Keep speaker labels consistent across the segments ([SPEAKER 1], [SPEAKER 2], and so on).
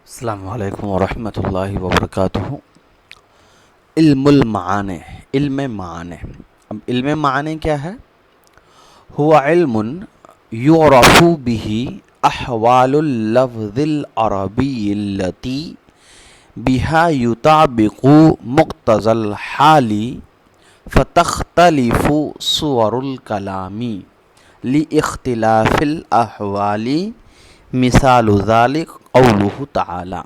[SPEAKER 1] السلام علیکم ورحمۃ اللہ وبرکاتہ۔ علم المعانی، علم معانی۔ اب علم معانی کیا ہے؟ هو علم يعرف به احوال اللفظ العربی التي بها يطابق مقتضى الحال فتختلف صور الكلام لاختلاف الاحوال، مثال ذلك قوله تعالی۔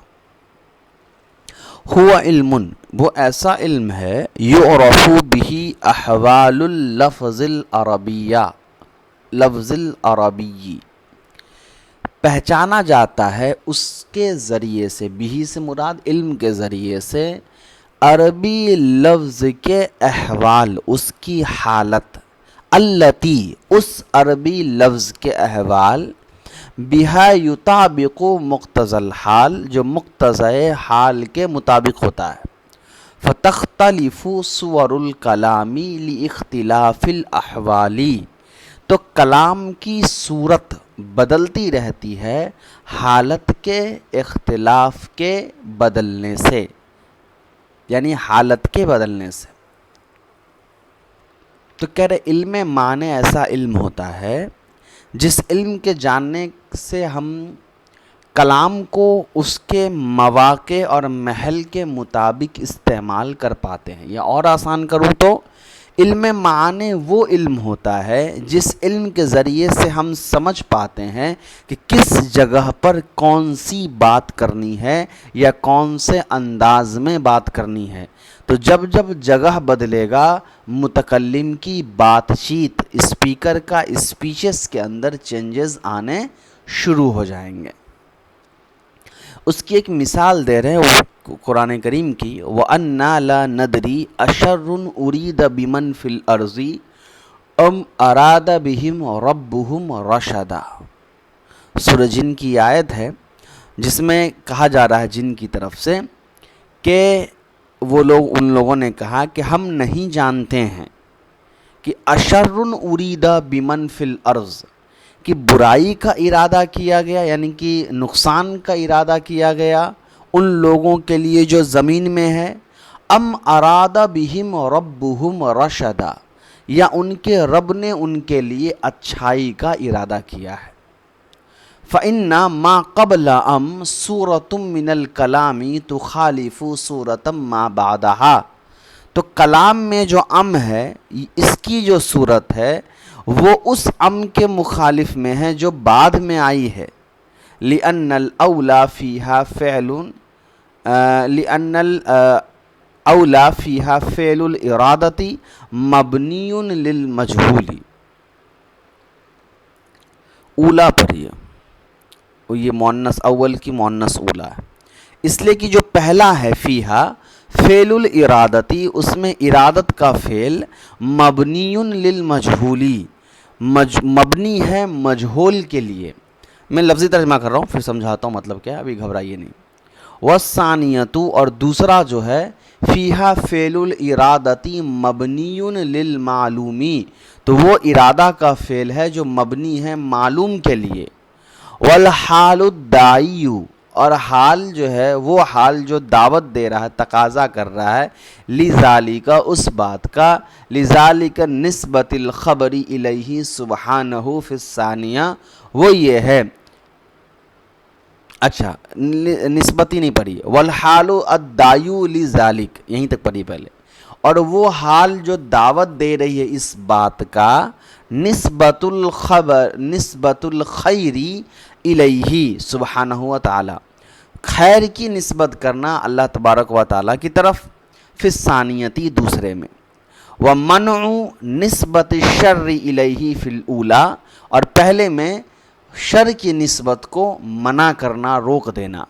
[SPEAKER 1] ہوا علم، وہ ایسا علم ہے، یعرف به احوال اللفظ العربیہ، لفظ العربی پہچانا جاتا ہے اس کے ذریعے سے، بھی سے مراد علم کے ذریعے سے عربی لفظ کے احوال، اس کی حالت، التی اس عربی لفظ کے احوال، بہا یطابق مقتضی الحال جو مقتضی حال کے مطابق ہوتا ہے، فتختلف صور الکلام لاختلاف الاحوال، تو کلام کی صورت بدلتی رہتی ہے حالت کے اختلاف کے بدلنے سے، یعنی حالت کے بدلنے سے۔ تو کہہ رہے علم معنی ایسا علم ہوتا ہے جس علم کے جاننے سے ہم کلام کو اس کے مواقع اور محل کے مطابق استعمال کر پاتے ہیں، یا اور آسان کروں تو علم معنی وہ علم ہوتا ہے جس علم کے ذریعے سے ہم سمجھ پاتے ہیں کہ کس جگہ پر کون سی بات کرنی ہے یا کون سے انداز میں بات کرنی ہے۔ تو جب جب جگہ بدلے گا متکلم کی بات چیت، اسپیکر کا اسپیچز کے اندر چینجز آنے شروع ہو جائیں گے۔ اس کی ایک مثال دے رہے ہیں قرآن کریم کی، وَأَنَّا لَا نَدْرِي أَشَرٌ أُرِيدَ بِمَنْ فِي الْأَرْضِ أَمْ أَرَادَ بِهِمْ رَبُّهُمْ رَشَدًا۔ سورہ جن کی آیت ہے جس میں کہا جا رہا ہے جن کی طرف سے کہ وہ لوگ، ان لوگوں نے کہا کہ ہم نہیں جانتے ہیں کہ اشر ارید بمن فی الارض، کہ برائی کا ارادہ کیا گیا، یعنی کہ نقصان کا ارادہ کیا گیا ان لوگوں کے لیے جو زمین میں ہے، ام اراد بہم ربہم رشدا، یا ان کے رب نے ان کے لیے اچھائی کا ارادہ کیا ہے۔ فَإِنَّ مَا قَبْلَ أَمْ سُورَةٌ مِّنَ الْكَلَامِ تُخَالِفُ سُورَةً مَّا بَعْدَهَا، تو کلام میں جو ام ہے، اس کی جو صورت ہے وہ اس ام کے مخالف میں ہے جو بعد میں آئی ہے۔ لِأَنَّ الْأَوْلَى فِيهَا فِعْلُ الْإِرَادَةِ مَبْنِيٌّ لِلْمَجْهُولِ۔ اولا پڑھیے، یہ مؤنث اول کی مؤنث اولا ہے، اس لیے کہ جو پہلا ہے فیہا فعل الارادتی، اس میں ارادت کا فعل مبنی للمجہولی، مبنی ہے مجہول کے لیے۔ میں لفظی ترجمہ کر رہا ہوں، پھر سمجھاتا ہوں مطلب کیا ہے، ابھی گھبرائیے نہیں۔ والثانیۃ، اور دوسرا جو ہے فیہا فعل الارادتی مبنی للمعلومی، تو وہ ارادہ کا فعل ہے جو مبنی ہے معلوم کے لیے۔ والحال الداعی، اور حال جو ہے وہ حال جو دعوت دے رہا ہے، تقاضا کر رہا ہے، لذالک اس بات کا، لذالک نسبت الخبر الیہ سبحانہ فی الثانیہ، وہ یہ ہے، اچھا نسبتی نہیں پڑھی، والحال الداعی لذالک، یہیں تک پڑھی پہلے، اور وہ حال جو دعوت دے رہی ہے اس بات کا، نسبت الخبر، نسبت الخیری الیہ سبحانہ و تعالی، خیر کی نسبت کرنا اللہ تبارک و تعالی کی طرف، فی الثانیتی دوسرے میں، ومنع نسبت الشر الیہ فی الاولی، اور پہلے میں شر کی نسبت کو منع کرنا، روک دینا۔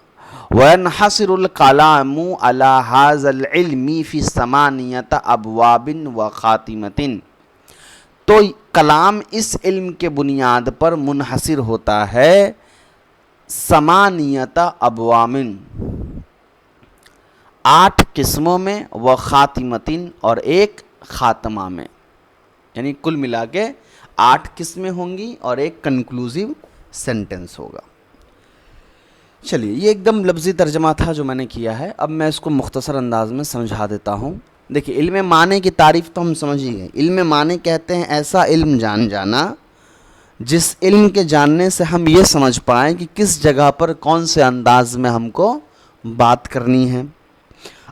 [SPEAKER 1] وَيَنْحَصِرُ الْكَلَامُ عَلَى هَذَا الْعِلْمِ فِي ثَمَانِيَةِ أَبْوَابٍ وَخَاتِمَةٍ، تو کلام اس علم کے بنیاد پر منحصر ہوتا ہے ثمانیۃ ابواب، 8 قسموں میں، وخاتمتن، اور ایک خاتمہ میں، یعنی کل ملا کے 8 قسمیں ہوں گی اور ایک کنکلوزیو سینٹنس ہوگا۔ چلیے یہ ایک دم لفظی ترجمہ تھا جو میں نے کیا ہے، اب میں اس کو مختصر انداز میں سمجھا دیتا ہوں۔ دیکھیے علم معنی کی تعریف تو ہم سمجھ ہی گئے۔ علم معنی کہتے ہیں ایسا علم جان جانا جس علم کے جاننے سے ہم یہ سمجھ پائیں کہ کس جگہ پر کون سے انداز میں ہم کو بات کرنی ہے۔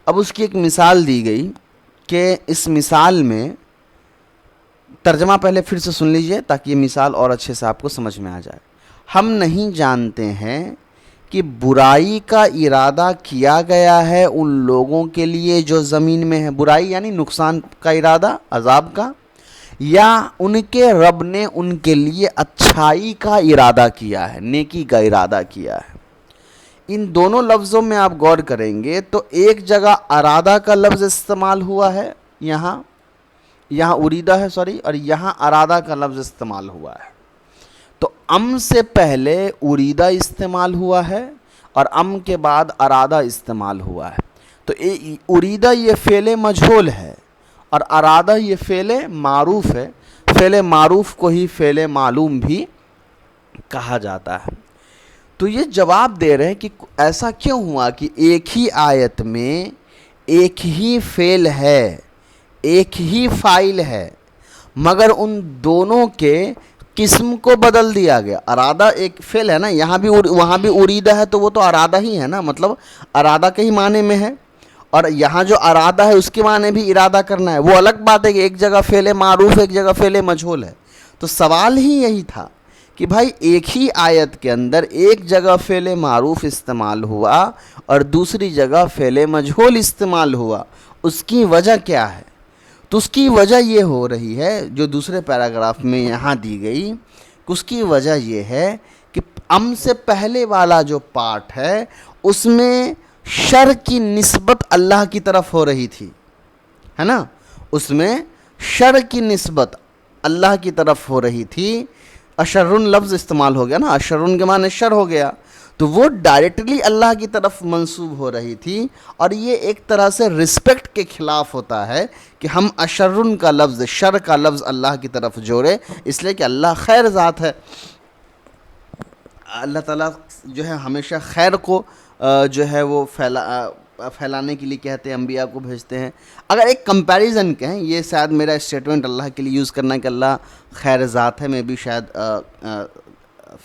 [SPEAKER 1] اب اس کی ایک مثال دی گئی کہ اس مثال میں ترجمہ پہلے پھر سے سن لیجئے تاکہ یہ مثال اور اچھے سے آپ کو سمجھ میں آ جائے۔ ہم نہیں جانتے ہیں کہ برائی کا ارادہ کیا گیا ہے ان لوگوں کے لیے جو زمین میں ہے، برائی یعنی نقصان کا ارادہ، عذاب کا، یا ان کے رب نے ان کے لیے اچھائی کا ارادہ کیا ہے، نیکی کا ارادہ کیا ہے۔ ان دونوں لفظوں میں آپ غور کریں گے تو ایک جگہ ارادہ کا لفظ استعمال ہوا ہے، یہاں اریدہ ہے اور یہاں ارادہ کا لفظ استعمال ہوا ہے۔ تو ام سے پہلے اریدہ استعمال ہوا ہے اور ام کے بعد ارادہ استعمال ہوا ہے۔ تو اریدہ یہ فعل مجہول ہے اور ارادہ یہ فعل معروف ہے۔ فعل معروف کو ہی فعل معلوم بھی کہا جاتا ہے۔ تو یہ جواب دے رہے ہیں کہ ایسا کیوں ہوا کہ ایک ہی آیت میں ایک ہی فعل ہے، ایک ہی فاعل ہے، مگر ان دونوں کے قسم کو بدل دیا گیا۔ ارادہ ایک فعل ہے نا، یہاں بھی وہاں بھی اریدہ ہے تو وہ تو ارادہ ہی ہے نا، مطلب ارادہ کے ہی معنی میں ہے، اور یہاں جو ارادہ ہے اس کے معنی بھی ارادہ کرنا ہے۔ وہ الگ بات ہے کہ ایک جگہ فعل معروف ایک جگہ فعل مجہول ہے۔ تو سوال ہی یہی تھا کہ بھائی ایک ہی آیت کے اندر ایک جگہ فعل معروف استعمال ہوا اور دوسری جگہ فعل مجہول استعمال ہوا، اس کی وجہ کیا ہے؟ تو اس کی وجہ یہ ہو رہی ہے جو دوسرے پیراگراف میں یہاں دی گئی، اس کی وجہ یہ ہے کہ ام سے پہلے والا جو پارٹ ہے اس میں شر کی نسبت اللہ کی طرف ہو رہی تھی، ہے نا، اس میں شر کی نسبت اللہ کی طرف ہو رہی تھی۔ اشرن لفظ استعمال ہو گیا نا، اشرن کے معنی شر ہو گیا، تو وہ ڈائریکٹلی اللہ کی طرف منسوب ہو رہی تھی، اور یہ ایک طرح سے رسپیکٹ کے خلاف ہوتا ہے کہ ہم اشرن کا لفظ، شر کا لفظ اللہ کی طرف جوڑے، اس لیے کہ اللہ خیر ذات ہے۔ اللہ تعالیٰ جو ہے ہمیشہ خیر کو جو ہے وہ پھیلانے کے لیے کہتے ہیں، انبیاء کو بھیجتے ہیں۔ اگر ایک کمپیریزن کہیں، یہ شاید میرا اسٹیٹمنٹ اللہ کے لیے یوز کرنا کہ اللہ خیر ذات ہے، میں بھی شاید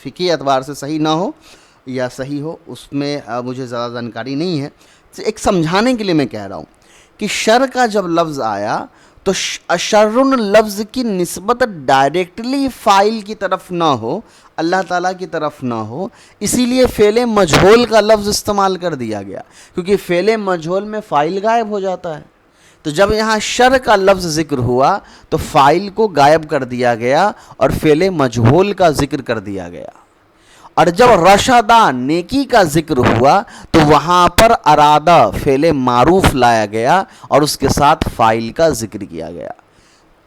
[SPEAKER 1] فقہی اعتبار سے صحیح نہ ہو یا صحیح ہو، اس میں مجھے زیادہ جانکاری نہیں ہے، ایک سمجھانے کے لیے میں کہہ رہا ہوں کہ شر کا جب لفظ آیا تو اشرن لفظ کی نسبت ڈائریکٹلی فاعل کی طرف نہ ہو، اللہ تعالیٰ کی طرف نہ ہو، اسی لیے فعل مجہول کا لفظ استعمال کر دیا گیا، کیونکہ فعل مجہول میں فاعل غائب ہو جاتا ہے۔ تو جب یہاں شر کا لفظ ذکر ہوا تو فاعل کو غائب کر دیا گیا اور فعل مجہول کا ذکر کر دیا گیا، اور جب رشدہ نیکی کا ذکر ہوا تو وہاں پر ارادہ فعل معروف لایا گیا اور اس کے ساتھ فاعل کا ذکر کیا گیا۔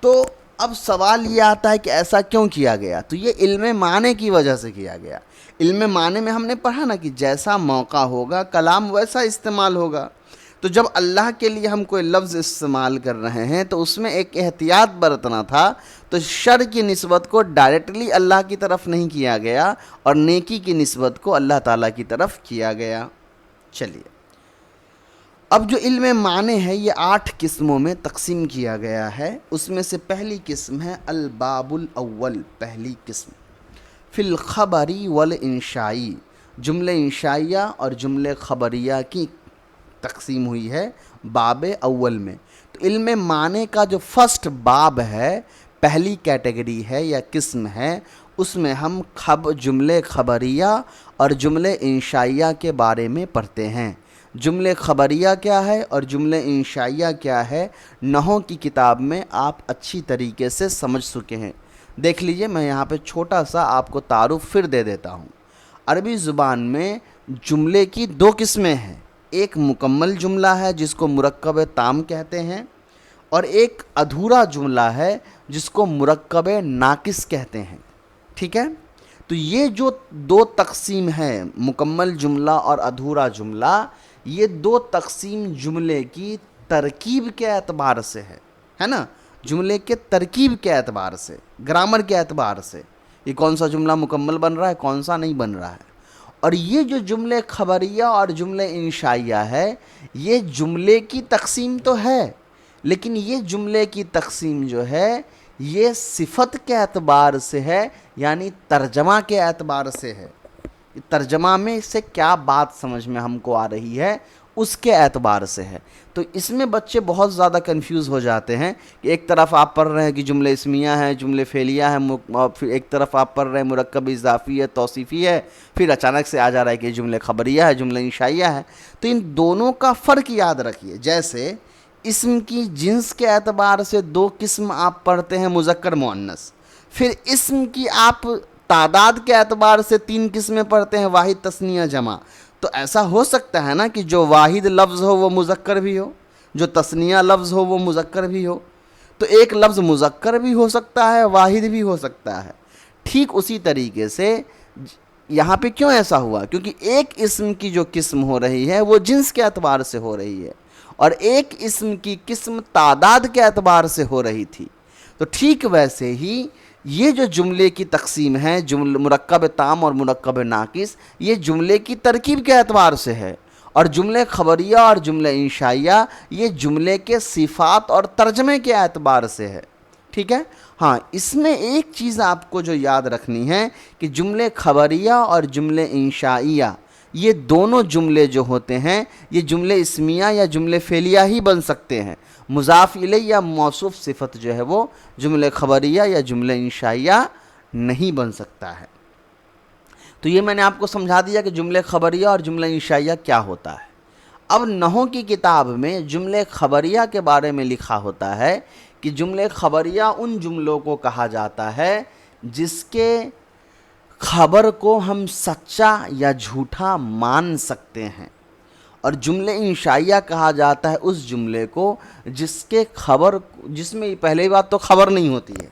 [SPEAKER 1] تو اب سوال یہ آتا ہے کہ ایسا کیوں کیا گیا؟ تو یہ علم معنی کی وجہ سے کیا گیا۔ علم معنی میں ہم نے پڑھا نا کہ جیسا موقع ہوگا کلام ویسا استعمال ہوگا۔ تو جب اللہ کے لیے ہم کوئی لفظ استعمال کر رہے ہیں تو اس میں ایک احتیاط برتنا تھا، تو شر کی نسبت کو ڈائریکٹلی اللہ کی طرف نہیں کیا گیا اور نیکی کی نسبت کو اللہ تعالیٰ کی طرف کیا گیا۔ چلیے اب جو علم معنی ہے یہ 8 قسموں میں تقسیم کیا گیا ہے۔ اس میں سے پہلی قسم ہے الباب الاول، پہلی قسم فی الخبری والانشائی، جملے انشائیہ اور جملے خبریہ کی تقسیم ہوئی ہے باب اول میں۔ تو علم معنی کا جو فرسٹ باب ہے، پہلی کیٹیگری ہے یا قسم ہے، اس میں ہم جملے خبریہ اور جملے انشائیہ کے بارے میں پڑھتے ہیں۔ جملے خبریہ کیا ہے اور جملے انشائیہ کیا ہے، نحو کی کتاب میں آپ اچھی طریقے سے سمجھ چکے ہیں۔ دیکھ لیجئے، میں یہاں پہ چھوٹا سا آپ کو تعارف پھر دے دیتا ہوں۔ عربی زبان میں جملے کی 2 قسمیں ہیں، ایک مکمل جملہ ہے جس کو مرکب تام کہتے ہیں، اور ایک ادھورا جملہ ہے جس کو مرکب ناقص کہتے ہیں، ٹھیک ہے؟ تو یہ جو 2 تقسیم ہے، مکمل جملہ اور ادھورا جملہ، یہ 2 تقسیم جملے کی ترکیب کے اعتبار سے ہے نا، جملے کے ترکیب کے اعتبار سے، گرامر کے اعتبار سے، یہ کون سا جملہ مکمل بن رہا ہے کون سا نہیں بن رہا ہے، اور یہ جو جملے خبریہ اور جملے انشائیہ ہے، یہ جملے کی تقسیم تو ہے، لیکن یہ جملے کی تقسیم جو ہے یہ صفت کے اعتبار سے ہے، یعنی ترجمہ کے اعتبار سے ہے۔ ترجمہ میں اس سے کیا بات سمجھ میں ہم کو آ رہی ہے اس کے اعتبار سے ہے۔ تو اس میں بچے بہت زیادہ کنفیوز ہو جاتے ہیں کہ ایک طرف آپ پڑھ رہے ہیں کہ جملے اسمیہ ہیں، جملے فعلیہ ہیں، اور پھر ایک طرف آپ پڑھ رہے ہیں مرکب اضافی ہے، توصیفی ہے، پھر اچانک سے آ جا رہا ہے کہ جملے خبریہ ہے، جملے انشائیہ ہے۔ تو ان دونوں کا فرق یاد رکھیے۔ جیسے اسم کی جنس کے اعتبار سے دو قسم آپ پڑھتے ہیں، مذکر مؤنث، پھر اسم کی آپ تعداد کے اعتبار سے تین قسمیں پڑھتے ہیں، واحد، تثنیہ، جمع۔ تو ایسا ہو سکتا ہے نا کہ جو واحد لفظ ہو وہ مذکر بھی ہو، جو تثنیہ لفظ ہو وہ مذکر بھی ہو۔ تو ایک لفظ مذکر بھی ہو سکتا ہے، واحد بھی ہو سکتا ہے۔ ٹھیک اسی طریقے سے یہاں پہ کیوں ایسا ہوا؟ کیونکہ ایک اسم کی جو قسم ہو رہی ہے وہ جنس کے اعتبار سے ہو رہی ہے، اور ایک اسم کی قسم تعداد کے اعتبار سے ہو رہی تھی۔ تو ٹھیک ویسے ہی یہ جو جملے کی تقسیم ہے، مرکب تام اور مرکب ناقص، یہ جملے کی ترکیب کے اعتبار سے ہے، اور جملے خبریہ اور جملے انشائیہ یہ جملے کے صفات اور ترجمے کے اعتبار سے ہے۔ ٹھیک ہے؟ ہاں، اس میں ایک چیز آپ کو جو یاد رکھنی ہے کہ جملے خبریہ اور جملے انشائیہ یہ دونوں جملے جو ہوتے ہیں یہ جملے اسمیہ یا جملے فعلیہ ہی بن سکتے ہیں۔ مضاف الیہ یا موصوف صفت جو ہے وہ جملے خبریہ یا جملے انشائیہ نہیں بن سکتا ہے۔ تو یہ میں نے آپ کو سمجھا دیا کہ جملے خبریہ اور جملے انشائیہ کیا ہوتا ہے۔ اب نحو کی کتاب میں جملے خبریہ کے بارے میں لکھا ہوتا ہے کہ جملے خبریہ ان جملوں کو کہا جاتا ہے جس کے خبر کو ہم سچا یا جھوٹا مان سکتے ہیں، اور جملے انشائیہ کہا جاتا ہے اس جملے کو جس میں پہلی بات تو خبر نہیں ہوتی ہے،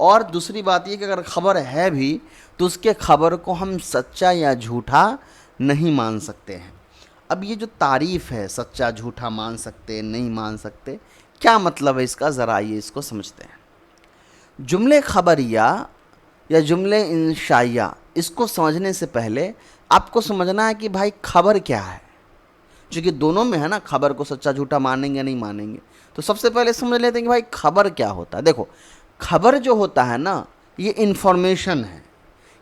[SPEAKER 1] اور دوسری بات یہ کہ اگر خبر ہے بھی تو اس کے خبر کو ہم سچا یا جھوٹا نہیں مان سکتے ہیں۔ اب یہ جو تعریف ہے سچا جھوٹا مان سکتے نہیں مان سکتے، کیا مطلب ہے اس کا؟ ذرا یہ اس کو سمجھتے ہیں۔ جملے خبریہ یا جملے انشائیہ، اس کو سمجھنے سے پہلے آپ کو سمجھنا ہے کہ بھائی خبر کیا ہے، چونکہ دونوں میں ہے نا، خبر کو سچا جھوٹا مانیں گے نہیں مانیں گے۔ تو سب سے پہلے سمجھ لیتے ہیں کہ بھائی خبر کیا ہوتا ہے۔ دیکھو، خبر جو ہوتا ہے نا یہ انفارمیشن ہے،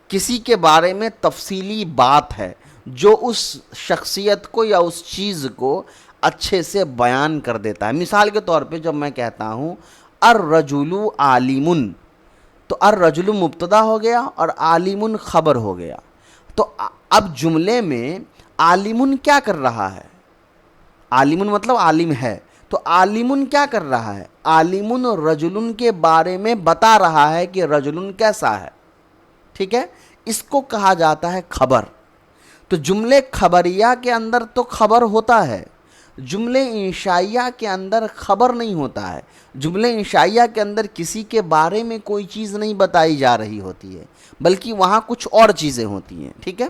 [SPEAKER 1] کسی کے بارے میں تفصیلی بات ہے جو اس شخصیت کو یا اس چیز کو اچھے سے بیان کر دیتا ہے۔ مثال کے طور پہ جب میں کہتا ہوں الرجل عالم، تو الرجل مبتدا ہو گیا اور عالم خبر ہو گیا۔ تو اب جملے میں عالم کیا کر رہا ہے؟ عالم مطلب عالم ہے، تو عالم کیا کر رہا ہے؟ عالم رجل کے بارے میں بتا رہا ہے کہ رجل کیسا ہے۔ ٹھیک ہے؟ اس کو کہا جاتا ہے خبر۔ تو جملے خبریہ کے اندر تو خبر ہوتا ہے، جملے انشائیہ کے اندر خبر نہیں ہوتا ہے۔ جملے انشائیہ کے اندر کسی کے بارے میں کوئی چیز نہیں بتائی جا رہی ہوتی ہے، بلکہ وہاں کچھ اور چیزیں ہوتی ہیں۔ ٹھیک ہے؟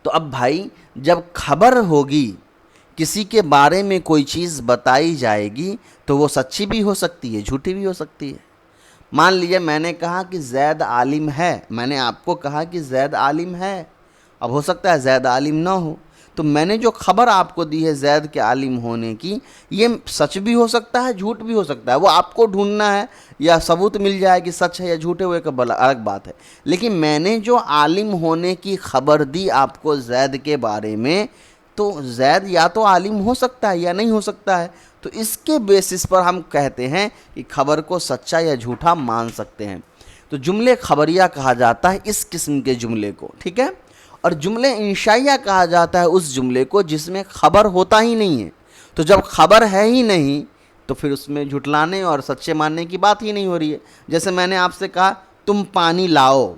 [SPEAKER 1] تو اب بھائی جب خبر ہوگی، کسی کے بارے میں کوئی چیز بتائی جائے گی تو وہ سچی بھی ہو سکتی ہے، جھوٹی بھی ہو سکتی ہے۔ مان لیجئے میں نے کہا کہ زید عالم ہے، میں نے آپ کو کہا کہ زید عالم ہے، اب ہو سکتا ہے زید عالم نہ ہو، تو میں نے جو خبر آپ کو دی ہے زید کے عالم ہونے کی، یہ سچ بھی ہو سکتا ہے، جھوٹ بھی ہو سکتا ہے، وہ آپ کو ڈھونڈنا ہے یا ثبوت مل جائے کہ سچ ہے یا جھوٹ ہے، وہ ایک الگ بات ہے۔ لیکن میں نے جو عالم ہونے کی خبر دی آپ کو زید کے بارے میں، تو زید یا تو عالم ہو سکتا ہے یا نہیں ہو سکتا ہے، تو اس کے بیسس پر ہم کہتے ہیں کہ خبر کو سچا یا جھوٹا مان سکتے ہیں۔ تو جملے خبریہ کہا جاتا ہے اس قسم کے جملے کو۔ ٹھیک ہے؟ اور جملے انشائیہ کہا جاتا ہے اس جملے کو جس میں خبر ہوتا ہی نہیں ہے۔ تو جب خبر ہے ہی نہیں تو پھر اس میں جھٹلانے اور سچے ماننے کی بات ہی نہیں ہو رہی ہے۔ جیسے میں نے آپ سے کہا تم پانی لاؤ،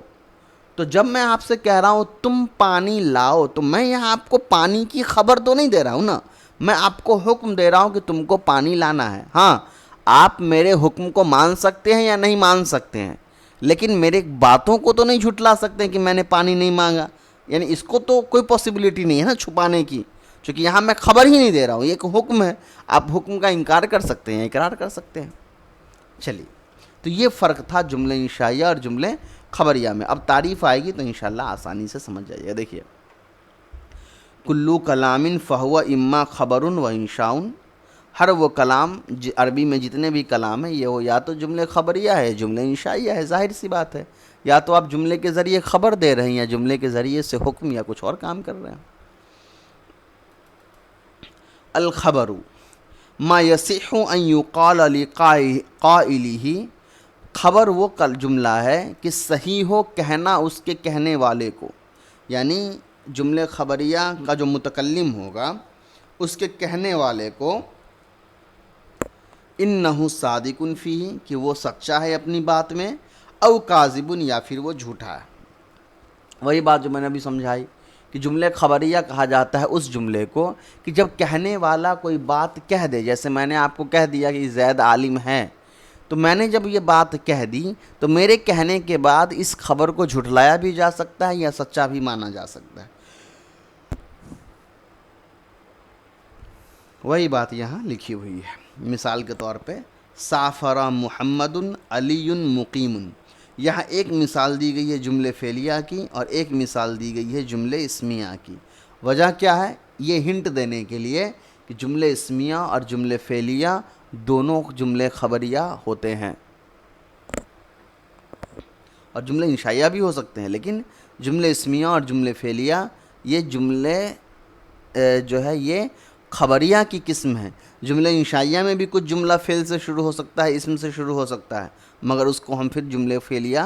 [SPEAKER 1] تو جب میں آپ سے کہہ رہا ہوں تم پانی لاؤ، تو میں یہاں آپ کو پانی کی خبر تو نہیں دے رہا ہوں نا، میں آپ کو حکم دے رہا ہوں کہ تم کو پانی لانا ہے۔ ہاں، آپ میرے حکم کو مان سکتے ہیں یا نہیں مان سکتے ہیں، لیکن میرے باتوں کو تو نہیں جھٹلا سکتے کہ میں نے پانی نہیں مانگا، یعنی اس کو تو کوئی پاسبلٹی نہیں ہے نا چھپانے کی، چونکہ یہاں میں خبر ہی نہیں دے رہا ہوں، یہ ایک حکم ہے، آپ حکم کا انکار کر سکتے ہیں، اقرار کر سکتے ہیں۔ چلیے، تو یہ فرق تھا جملے انشائیہ اور جملے خبریہ میں. اب تعریف آئے گی تو انشاءاللہ آسانی سے سمجھ جائیے گا. دیکھیے کلو کلام فہو اما خبر و انشاء. ہر وہ کلام عربی میں جتنے بھی کلام ہیں یہ وہ یا تو جملے خبریہ ہے جملے انشائیہ ہے. ظاہر سی بات ہے یا تو آپ جملے کے ذریعے خبر دے رہے ہیں یا جملے کے ذریعے سے حکم یا کچھ اور کام کر رہے ہیں. الخبر ما یصح ان یقال لقائلہ. خبر وہ جملہ ہے کہ صحیح ہو کہنا اس کے کہنے والے کو. یعنی جملے خبریہ کا جو متکلم ہوگا اس کے کہنے والے کو انہ صادق فیہ کہ وہ سچا ہے اپنی بات میں، او کاذب یا پھر وہ جھوٹا ہے. وہی بات جو میں نے ابھی سمجھائی کہ جملے خبریہ کہا جاتا ہے اس جملے کو کہ جب کہنے والا کوئی بات کہہ دے. جیسے میں نے آپ کو کہہ دیا کہ زید عالم ہے، تو میں نے جب یہ بات کہہ دی تو میرے کہنے کے بعد اس خبر کو جھٹلایا بھی جا سکتا ہے یا سچا بھی مانا جا سکتا ہے. وہی بات یہاں لکھی ہوئی ہے. مثال کے طور پہ سافر محمد علی مقیم. یہاں ایک مثال دی گئی ہے جملے فعلیہ کی اور ایک مثال دی گئی ہے جملے اسمیہ کی. وجہ کیا ہے؟ یہ ہنٹ دینے کے لیے کہ جملے اسمیہ اور جملے فعلیہ دونوں جملے خبریہ ہوتے ہیں اور جملے انشائیہ بھی ہو سکتے ہیں، لیکن جملے اسمیہ اور جملے فعلیہ یہ جملے جو ہے یہ خبریہ کی قسم ہے. جملے انشائیہ میں بھی کچھ جملہ فعل سے شروع ہو سکتا ہے، اسم سے شروع ہو سکتا ہے، مگر اس کو ہم پھر جملے فعلیہ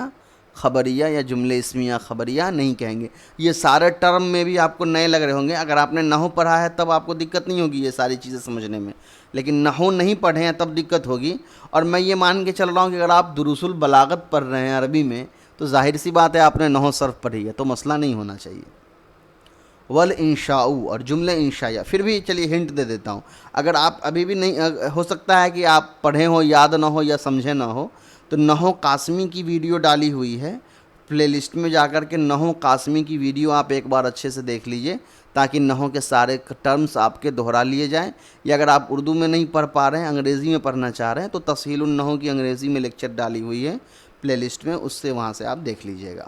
[SPEAKER 1] خبریہ یا جملے اسمیہ خبریہ نہیں کہیں گے. یہ سارے ٹرم میں بھی آپ کو نئے لگ رہے ہوں گے. اگر آپ نے نحو پڑھا ہے تب آپ کو دقت نہیں ہوگی یہ ساری چیزیں سمجھنے میں، لیکن نحو نہیں پڑھے ہیں تب دقت ہوگی. اور میں یہ مان کے چل رہا ہوں کہ اگر آپ دروس البلاغت پڑھ رہے ہیں عربی میں تو ظاہر سی بات ہے آپ نے نحو صرف پڑھی ہے، تو مسئلہ نہیں ہونا چاہیے. والانشاء اور جملے انشائیہ. پھر بھی چلیے ہنٹ دے دیتا ہوں. اگر آپ ابھی بھی نہیں ہو سکتا ہے کہ آپ پڑھیں ہو، یاد نہ ہو یا سمجھے نہ ہو، تو نحو قاسمی کی ویڈیو ڈالی ہوئی ہے پلے لسٹ میں، جا کر کے نحو قاسمی کی ویڈیو آپ ایک بار اچھے سے دیکھ لیجئے تاکہ نحو کے سارے ٹرمز آپ کے دہرا لیے جائیں. یا اگر آپ اردو میں نہیں پڑھ پا رہے ہیں، انگریزی میں پڑھنا چاہ رہے ہیں، تو تسہیل النحو کی انگریزی میں لیکچر ڈالی ہوئی ہے پلے لسٹ میں، اس سے وہاں سے آپ دیکھ لیجئے گا.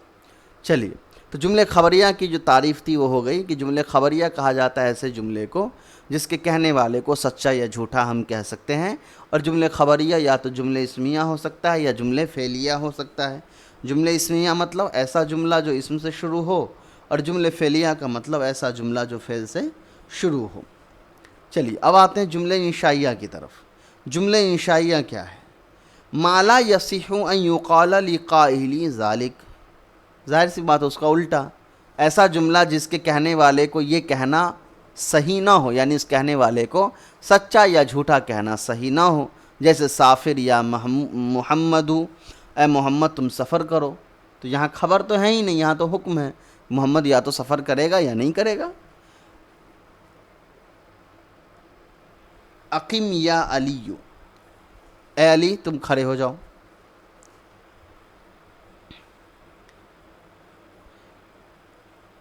[SPEAKER 1] چلیے تو جملے خبریہ کی جو تعریف تھی وہ ہو گئی کہ جملے خبریہ کہا جاتا ہے ایسے جملے کو جس کے کہنے والے کو سچا یا جھوٹا ہم کہہ سکتے ہیں. اور جملے خبریہ یا تو جملے اسمیہ ہو سکتا ہے یا جملے فعلیہ ہو سکتا ہے. جملے اسمیہ مطلب ایسا جملہ جو اسم سے شروع ہو، اور جملے فعلیہ کا مطلب ایسا جملہ جو فعل سے شروع ہو. چلیے اب آتے ہیں جملے انشائیہ کی طرف. جملے انشائیہ کیا ہے؟ ما لا یصح ان یقال لقائل ذلک. ظاہر سی بات ہے اس کا الٹا، ایسا جملہ جس کے کہنے والے کو یہ کہنا صحیح نہ ہو، یعنی اس کہنے والے کو سچا یا جھوٹا کہنا صحیح نہ ہو. جیسے سافر یا محمد، اے محمد تم سفر کرو. تو یہاں خبر تو ہے ہی نہیں، یہاں تو حکم ہے. محمد یا تو سفر کرے گا یا نہیں کرے گا. اقم یا علی، اے علی تم کھڑے ہو جاؤ.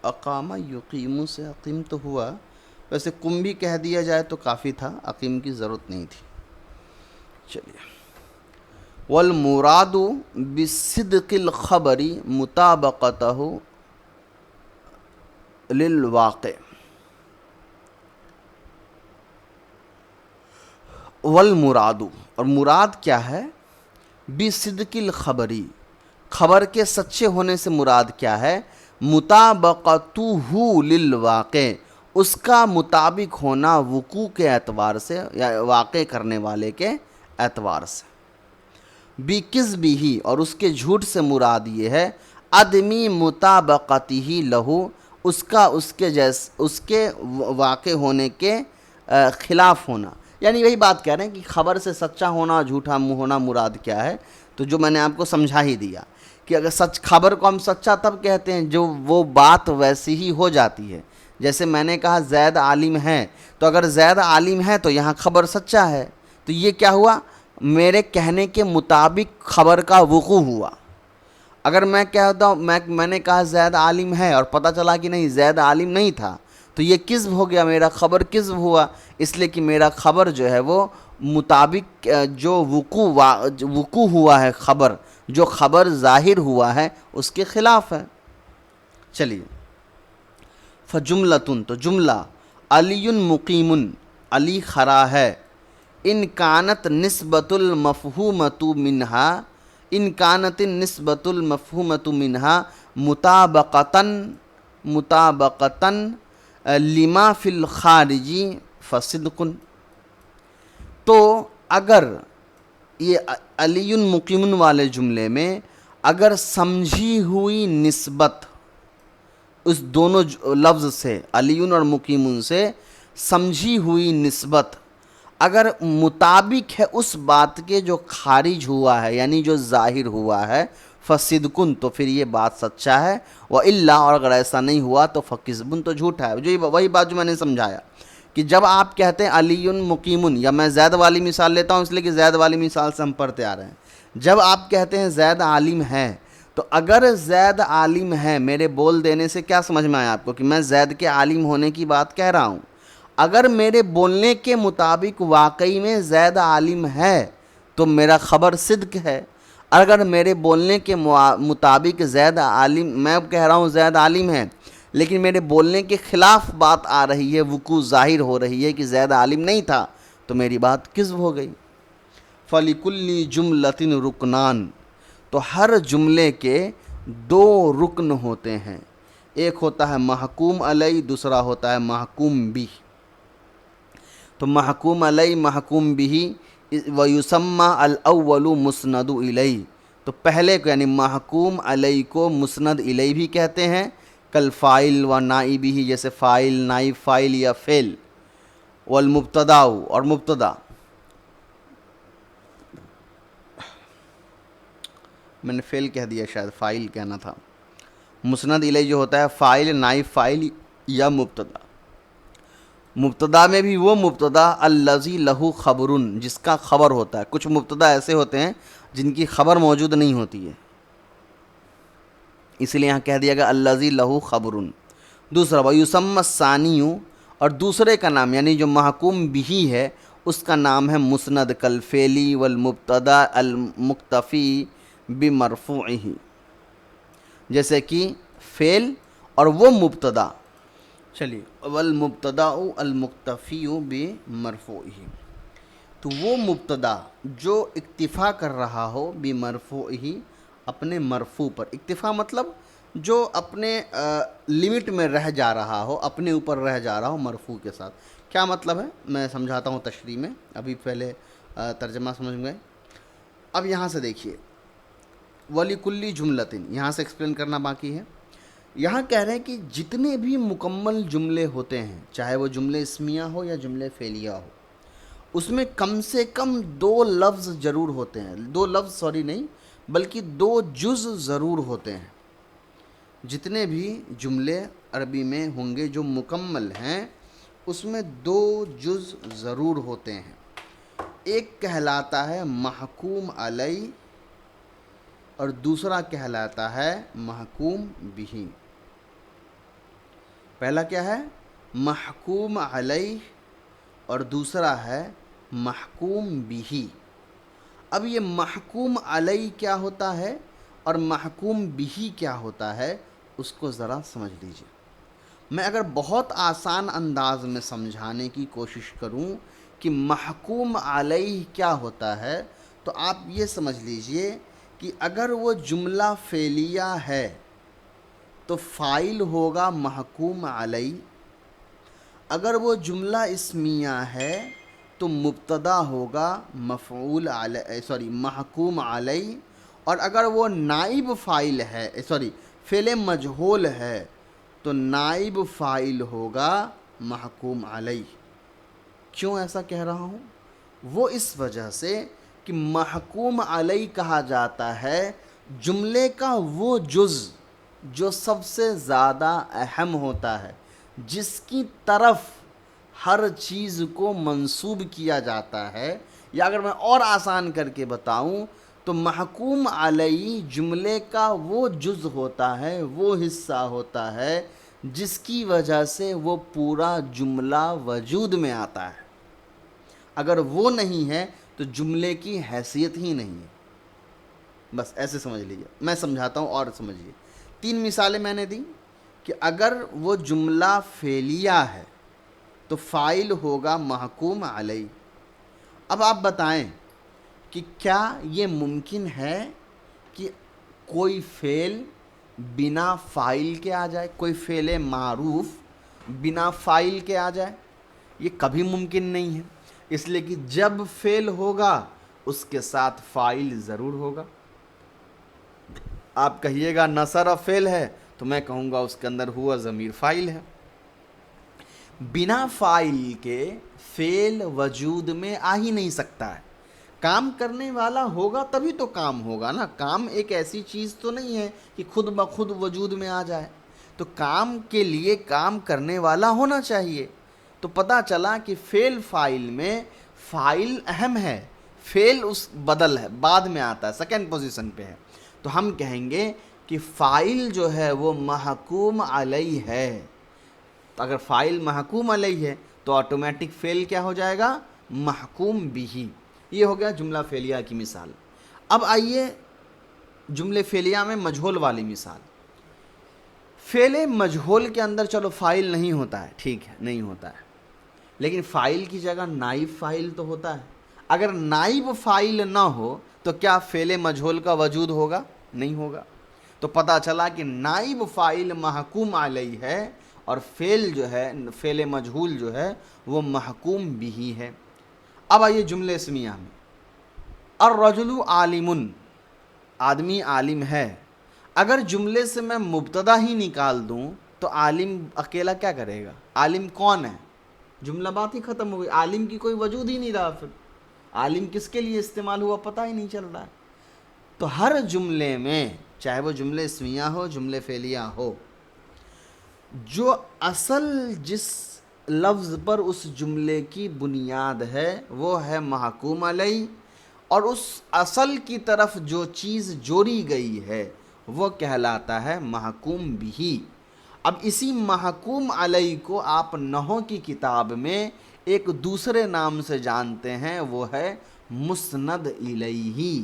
[SPEAKER 1] اقامہ یقیم سے اقیم تو ہوا، ویسے کم بھی کہہ دیا جائے تو کافی تھا، اقیم کی ضرورت نہیں تھی. چلیے والمراد بصدق الخبر مطابقتہ للواقع. والمراد اور مراد کیا ہے؟ بصدق الخبری، خبر کے سچے ہونے سے مراد کیا ہے؟ مطابقتہ للواقع، اس کا مطابق ہونا وقوع کے اعتبار سے یا واقع کرنے والے کے اعتبار سے. بکذبہ اور اس کے جھوٹ سے مراد یہ ہے عدمی مطابقتہ لہو، اس کا اس کے واقع ہونے کے خلاف ہونا. یعنی وہی بات کہہ رہے ہیں کہ خبر سے سچا ہونا اور جھوٹا ہونا مراد کیا ہے. تو جو میں نے آپ کو سمجھا ہی دیا کہ اگر خبر کو ہم سچا تب کہتے ہیں جو وہ بات ویسی ہی ہو جاتی ہے. جیسے میں نے کہا زید عالم ہے، تو اگر زید عالم ہے تو یہاں خبر سچا ہے. تو یہ کیا ہوا؟ میرے کہنے کے مطابق خبر کا وقوع ہوا. اگر میں کہتا ہوں میں نے کہا زید عالم ہے اور پتہ چلا کہ نہیں زید عالم نہیں تھا، تو یہ کذب ہو گیا، میرا خبر کذب ہوا. اس لیے کہ میرا خبر جو ہے وہ مطابق جو وقوع ہوا ہے خبر جو خبر ظاہر ہوا ہے اس کے خلاف ہے۔ چلیے، فجملتن تو جملہ، علی مقیم، علی کھڑا ہے، ان کانت نسبت المفہومۃ منہا، ان کانت نسبت المفہومۃ منہا مطابقتاً لما فی الخارجی فصدق۔ تو اگر یہ علی مقیم والے جملے میں اگر سمجھی ہوئی نسبت اس دونوں لفظ سے، علی اور مقیم سے سمجھی ہوئی نسبت اگر مطابق ہے اس بات کے جو خارج ہوا ہے، یعنی جو ظاہر ہوا ہے، فصدقن تو پھر یہ بات سچا ہے، وَإِلَّا اور اگر ایسا نہیں ہوا تو فَكِذْبٌ تو جھوٹا ہے۔ جو وہی بات جو میں نے سمجھایا کہ جب آپ کہتے ہیں علی مقیم، یا میں زید والی مثال لیتا ہوں اس لیے کہ زید والی مثال سے ہم پڑھتے آ رہے ہیں، جب آپ کہتے ہیں زید عالم ہے، تو اگر زید عالم ہے، میرے بول دینے سے کیا سمجھ میں آیا آپ کو کہ میں زید کے عالم ہونے کی بات کہہ رہا ہوں؟ اگر میرے بولنے کے مطابق واقعی میں زید عالم ہے تو میرا خبر صدق ہے۔ اگر میرے بولنے کے مطابق زید عالم، میں کہہ رہا ہوں زید عالم ہے، لیکن میرے بولنے کے خلاف بات آ رہی ہے، وقوع ظاہر ہو رہی ہے کہ زید عالم نہیں تھا، تو میری بات کذب ہو گئی۔ فَلِكُلِّ جُمْلَةٍ رُكْنان، تو ہر جملے کے دو رکن ہوتے ہیں، ایک ہوتا ہے محکوم علیہ، دوسرا ہوتا ہے محکوم بھی۔ تو محکوم علیہ محکوم بھی، وَيُسَمَّى الْأَوَّلُ مُسْنَدُ إِلَيْهِ، تو پہلے کو یعنی محکوم علیہ کو مسند الیہ بھی کہتے ہیں، کل فائل و نائبہ، جیسے فائل، نائب فائل یا فعل، والمبتدا اور مبتدا۔ میں نے فعل کہہ دیا، شاید فائل کہنا تھا۔ مسند الیہ جو ہوتا ہے فائل، نائب فائل یا مبتدا۔ مبتدا میں بھی وہ مبتدا الذی لہ خبر، جس کا خبر ہوتا ہے۔ کچھ مبتدا ایسے ہوتے ہیں جن کی خبر موجود نہیں ہوتی ہے، اس لیے یہاں کہہ دیا گیا الذی لہ خبر۔ دوسرا ویسمى الثانی، اور دوسرے کا نام یعنی جو محکوم بھی ہے اس کا نام ہے مسند، کالفعلی والمبتدا المکتفی بمرفوعہ، جیسے کہ فعل اور وہ مبتدا، چلیے، والمبتدا المکتفی بمرفوعہ، تو وہ مبتدا جو اکتفا کر رہا ہو بمرفوعہ، اپنے مرفوع پر۔ اکتفا مطلب جو اپنے لمٹ میں رہ جا رہا ہو، اپنے اوپر رہ جا رہا ہو مرفوع کے ساتھ۔ کیا مطلب ہے میں سمجھاتا ہوں تشریح میں، ابھی پہلے ترجمہ سمجھ گئے۔ اب یہاں سے دیکھیے، وَلِكُلِّ جُمْلَةٍ، یہاں سے ایکسپلین کرنا باقی ہے۔ یہاں کہہ رہے ہیں کہ جتنے بھی مکمل جملے ہوتے ہیں، چاہے وہ جملے اسمیہ ہو یا جملے فعلیہ ہو، اس میں کم سے کم دو لفظ ضرور ہوتے ہیں، دو لفظ سوری نہیں بلکہ دو جز ضرور ہوتے ہیں۔ جتنے بھی جملے عربی میں ہوں گے جو مکمل ہیں، اس میں دو جز ضرور ہوتے ہیں۔ ایک کہلاتا ہے محکوم علیہ اور دوسرا کہلاتا ہے محکوم بھی۔ پہلا کیا ہے؟ محکوم علیہ اور دوسرا ہے محکوم بھی۔ اب یہ محکوم علیہ کیا ہوتا ہے اور محکوم بھی کیا ہوتا ہے، اس کو ذرا سمجھ لیجیے۔ میں اگر بہت آسان انداز میں سمجھانے کی کوشش کروں کہ محکوم علیہ کیا ہوتا ہے، تو آپ یہ سمجھ لیجئے کہ اگر وہ جملہ فعلیہ ہے تو فاعل ہوگا محکوم علیہ، اگر وہ جملہ اسمیہ ہے تو مبتدا ہوگا مفعول علیہ محکوم علیہ، اور اگر وہ نائب فاعل ہے فعل مجہول ہے تو نائب فاعل ہوگا محکوم علیہ۔ کیوں ایسا کہہ رہا ہوں؟ وہ اس وجہ سے کہ محکوم علیہ کہا جاتا ہے جملے کا وہ جز جو سب سے زیادہ اہم ہوتا ہے، جس کی طرف ہر چیز کو منسوب کیا جاتا ہے، یا اگر میں اور آسان کر کے بتاؤں تو محکوم علیہ جملے کا وہ جز ہوتا ہے، وہ حصہ ہوتا ہے جس کی وجہ سے وہ پورا جملہ وجود میں آتا ہے۔ اگر وہ نہیں ہے تو جملے کی حیثیت ہی نہیں ہے۔ بس ایسے سمجھ لیجیے، میں سمجھاتا ہوں اور سمجھیے. 3 مثالیں میں نے دیں کہ اگر وہ جملہ فعلیہ ہے تو فاعل ہوگا محکوم علیہ. اب آپ بتائیں کہ کیا یہ ممکن ہے کہ کوئی فعل بنا فاعل کے آ جائے، کوئی فعل معروف بنا فاعل کے آ جائے؟ یہ کبھی ممکن نہیں ہے، اس لیے کہ جب فعل ہوگا اس کے ساتھ فاعل ضرور ہوگا. آپ کہیے گا نصر فعل ہے تو میں کہوں گا اس کے اندر ہوا ضمیر فاعل ہے. بنا فاعل کے فعل وجود میں آ ہی نہیں سکتا ہے. کام کرنے والا ہوگا تبھی تو کام ہوگا نا. کام ایک ایسی چیز تو نہیں ہے کہ خود بخود وجود میں آ جائے. تو کام کے لیے کام کرنے والا ہونا چاہیے. تو پتہ چلا کہ فعل فاعل میں فاعل اہم ہے، فعل اس بدل ہے، بعد میں آتا ہے، سیکنڈ پوزیشن پہ ہے. تو ہم کہیں گے کہ فاعل جو ہے وہ محکوم علیہ ہے. تو اگر فاعل محکوم علیہ ہے تو آٹومیٹک فعل کیا ہو جائے گا؟ محکوم بھی. یہ ہو گیا جملہ فعلیہ کی مثال. اب آئیے جملے فعلیہ میں مجہول والی مثال. فعل مجہول کے اندر چلو فاعل نہیں ہوتا ہے، ٹھیک ہے نہیں ہوتا ہے، لیکن فاعل کی جگہ نائب فاعل تو ہوتا ہے. اگر نائب فاعل نہ ہو تو کیا فعل مجہول کا وجود ہوگا؟ نہیں ہوگا. تو پتہ چلا کہ نائب فاعل محکوم علیہ ہے اور فعل جو ہے، فعل مجہول جو ہے وہ محکوم بھی ہے. اب آئیے جملے اسمیہ میں. الرجل عالم، آدمی عالم ہے. اگر جملے سے میں مبتدا ہی نکال دوں تو عالم اکیلا کیا کرے گا؟ عالم کون ہے؟ جملہ بات ہی ختم ہو گئی. عالم کی کوئی وجود ہی نہیں رہا. پھر عالم کس کے لیے استعمال ہوا پتہ ہی نہیں چل رہا ہے. تو ہر جملے میں، چاہے وہ جملے اسمیہ ہو جملے فعلیہ ہو، جو اصل جس لفظ پر اس جملے کی بنیاد ہے وہ ہے محکوم علیہ، اور اس اصل کی طرف جو چیز جوڑی گئی ہے وہ کہلاتا ہے محکوم بھی. اب اسی محکوم علیہ کو آپ نحو کی کتاب میں ایک دوسرے نام سے جانتے ہیں، وہ ہے مسند الیہ.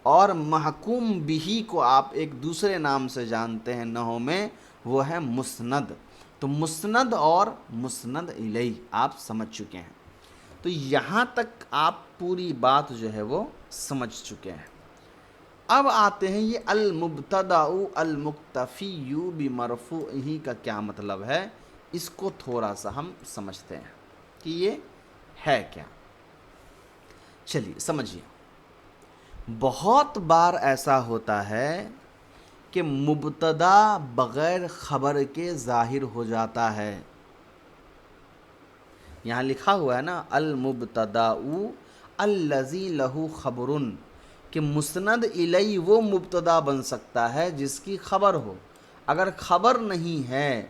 [SPEAKER 1] اور محکوم بھی کو آپ ایک دوسرے نام سے جانتے ہیں نحو میں، وہ ہے مسند. تو مسند اور مسند الیہ آپ سمجھ چکے ہیں. تو یہاں تک آپ پوری بات جو ہے وہ سمجھ چکے ہیں. اب آتے ہیں یہ المبتدأ المکتفی بمرفوعہ کا کیا مطلب ہے. اس کو تھوڑا سا ہم سمجھتے ہیں کہ یہ ہے کیا. چلیے سمجھیے. بہت بار ایسا ہوتا ہے کہ مبتدا بغیر خبر کے ظاہر ہو جاتا ہے. یہاں لکھا ہوا ہے نا المبتداء الذی لہ خبر، کہ مسند الیہ وہ مبتدا بن سکتا ہے جس کی خبر ہو. اگر خبر نہیں ہے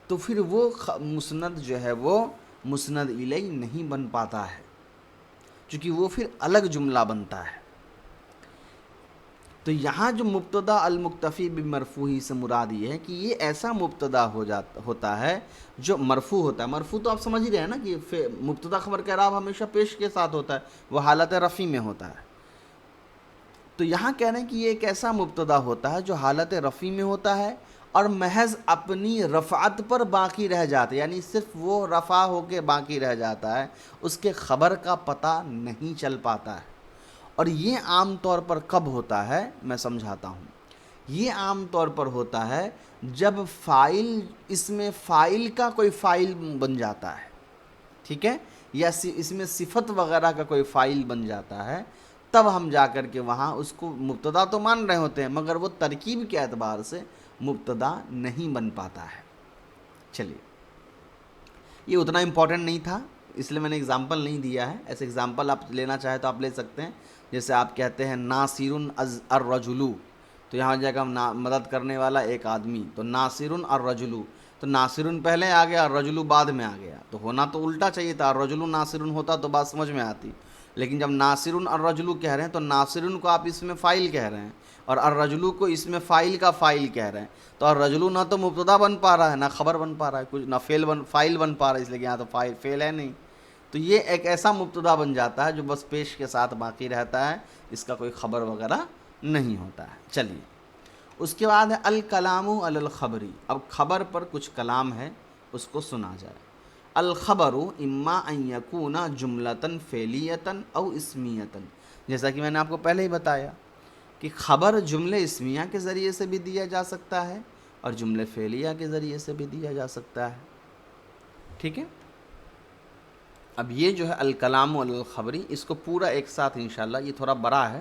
[SPEAKER 1] تو پھر وہ مسند جو ہے وہ مسند الیہ نہیں بن پاتا ہے، چونکہ وہ پھر الگ جملہ بنتا ہے. تو یہاں جو مبتدا المکتفی بمرفوعہ سے مراد یہ ہے کہ یہ ایسا مبتدا ہوتا ہے جو مرفوع ہوتا ہے. مرفوع تو آپ سمجھ ہی رہے ہیں نا کہ مبتدا خبر کا اعراب ہمیشہ پیش کے ساتھ ہوتا ہے، وہ حالت رفع میں ہوتا ہے. تو یہاں کہہ رہے ہیں کہ یہ ایک ایسا مبتدا ہوتا ہے جو حالت رفع میں ہوتا ہے اور محض اپنی رفعت پر باقی رہ جاتا ہے، یعنی صرف وہ رفع ہو کے باقی رہ جاتا ہے، اس کے خبر کا پتہ نہیں چل پاتا ہے. اور یہ عام طور پر کب ہوتا ہے میں سمجھاتا ہوں. یہ عام طور پر ہوتا ہے جب فاعل، اس میں فاعل کا کوئی فاعل بن جاتا ہے، ٹھیک ہے، یا اس میں صفت وغیرہ کا کوئی فاعل بن جاتا ہے، تب ہم جا کر کے وہاں اس کو مبتدا تو مان رہے ہوتے ہیں مگر وہ ترکیب کے اعتبار سے مبتدا نہیں بن پاتا ہے. چلیے یہ اتنا امپورٹنٹ نہیں تھا اس لیے میں نے اگزامپل نہیں دیا ہے. ایسے اگزامپل آپ لینا چاہے تو آپ لے سکتے ہیں. جیسے آپ کہتے ہیں ناصر الرجل، تو یہاں جائے گا مدد کرنے والا ایک آدمی، تو ناصر الرجل، تو ناصر پہلے آ گیا الرجل بعد میں آ گیا. تو ہونا تو الٹا چاہیے تھا، الرجل ناصر ہوتا تو بات سمجھ میں آتی. لیکن جب ناصر الرجل کہہ رہے ہیں تو ناصر کو آپ اس میں فاعل کہہ رہے ہیں اور الرجل کو اس میں فاعل کا فاعل کہہ رہے ہیں. تو الرجل نہ تو مبتدا بن پا رہا ہے نہ خبر بن پا رہا ہے، کچھ نہ فاعل بن پا رہا ہے، اس لیے کہ یہاں تو فعل ہے نہیں. تو یہ ایک ایسا مبتدا بن جاتا ہے جو بس پیش کے ساتھ باقی رہتا ہے، اس کا کوئی خبر وغیرہ نہیں ہوتا ہے۔ چلیے اس کے بعد ہے الکلام علی الخبری، اب خبر پر کچھ کلام ہے اس کو سنا جائے۔ الخبر اما ان یکون جملۃ فعلیۃ او اسمیۃ، جیسا کہ میں نے آپ کو پہلے ہی بتایا کہ خبر جملے اسمیہ کے ذریعے سے بھی دیا جا سکتا ہے اور جملے فعلیہ کے ذریعے سے بھی دیا جا سکتا ہے، ٹھیک ہے۔ اب یہ جو ہے الکلام علی الخبری، اس کو پورا ایک ساتھ انشاءاللہ، یہ تھوڑا بڑا ہے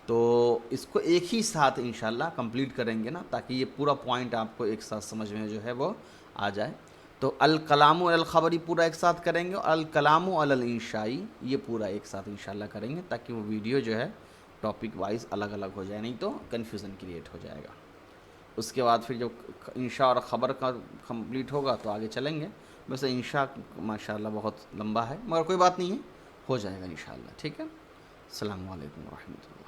[SPEAKER 1] تو اس کو ایک ہی ساتھ انشاءاللہ کمپلیٹ کریں گے نا، تاکہ یہ پورا پوائنٹ آپ کو ایک ساتھ سمجھ میں جو ہے وہ آ جائے۔ تو الکلام علی الخبری پورا ایک ساتھ کریں گے، اور الکلام علی الانشائی یہ پورا ایک ساتھ انشاءاللہ کریں گے، تاکہ وہ ویڈیو جو ہے ٹاپک وائز الگ الگ ہو جائے، نہیں تو کنفیوژن کریٹ ہو جائے گا۔ اس کے بعد پھر جب انشاء اور خبر کا کمپلیٹ ہوگا تو آگے چلیں گے۔ ویسے انشاء ماشاءاللہ بہت لمبا ہے، مگر کوئی بات نہیں ہے، ہو جائے گا انشاءاللہ، ٹھیک ہے۔ السلام علیکم ورحمۃ اللہ۔